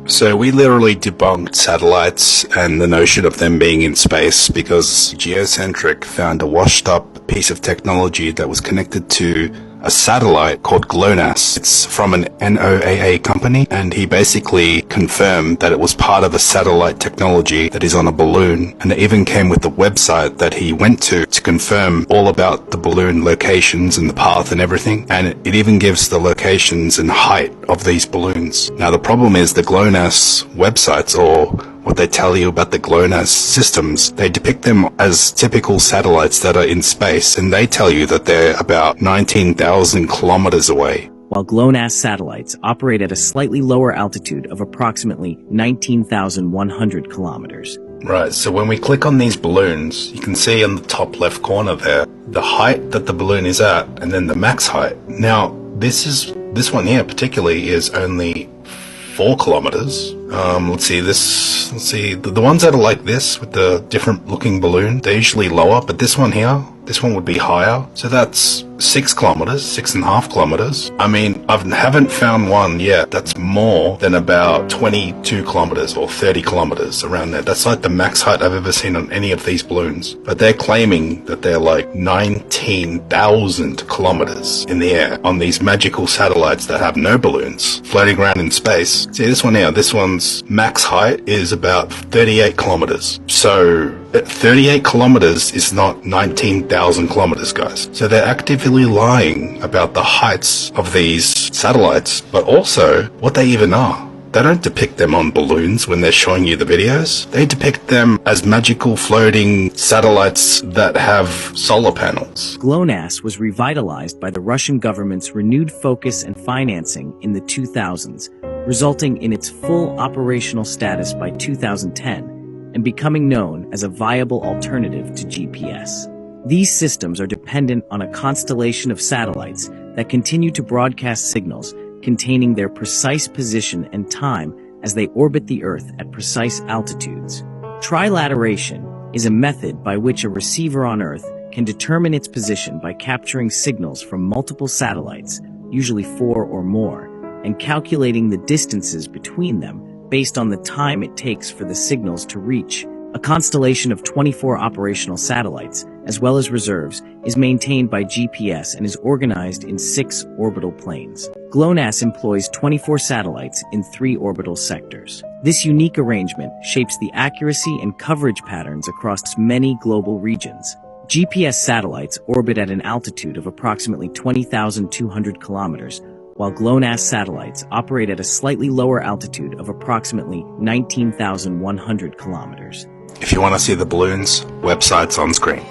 So we literally debunked satellites and the notion of them being in space because Geocentric found a washed up piece of technology that was connected to a satellite called GLONASS. It's from an NOAA company, and he basically confirmed that it was part of a satellite technology that is on a balloon, and it even came with the website that he went to confirm all about the balloon locations and the path and everything, and it even gives the locations and height of these balloons. Now the problem is the GLONASS websites, or what they tell you about the GLONASS systems, they depict them as typical satellites that are in space, and they tell you that they're about 19,000 kilometers away. While GLONASS satellites operate at a slightly lower altitude of approximately 19,100 kilometers. Right, so when we click on these balloons, you can see on the top left corner there, the height that the balloon is at, and then the max height. Now, this one here particularly is only 4 kilometers. Let's see, the ones that are like this with the different looking balloon, they're usually lower, but this one here, this one would be higher. So that's 6 kilometers, 6.5 kilometers. I mean, I haven't found one yet that's more than about 22 kilometers or 30 kilometers around there. That's like the max height I've ever seen on any of these balloons. But they're claiming that they're like 19,000 kilometers in the air on these magical satellites that have no balloons floating around in space. See this one here, this one's max height is about 38 kilometers. So 38 kilometers is not 19,000 kilometers, guys. So they're actively lying about the heights of these satellites, but also what they even are. They don't depict them on balloons when they're showing you the videos. They depict them as magical floating satellites that have solar panels. GLONASS was revitalized by the Russian government's renewed focus and financing in the 2000s, resulting in its full operational status by 2010. And becoming known as a viable alternative to GPS. These systems are dependent on a constellation of satellites that continue to broadcast signals containing their precise position and time as they orbit the Earth at precise altitudes. Trilateration is a method by which a receiver on Earth can determine its position by capturing signals from multiple satellites, usually 4 or more, and calculating the distances between them based on the time it takes for the signals to reach. A constellation of 24 operational satellites, as well as reserves, is maintained by GPS and is organized in 6 orbital planes. GLONASS employs 24 satellites in 3 orbital sectors. This unique arrangement shapes the accuracy and coverage patterns across many global regions. GPS satellites orbit at an altitude of approximately 20,200 kilometers, while GLONASS satellites operate at a slightly lower altitude of approximately 19,100 kilometers. If you want to see the balloons, website's on screen.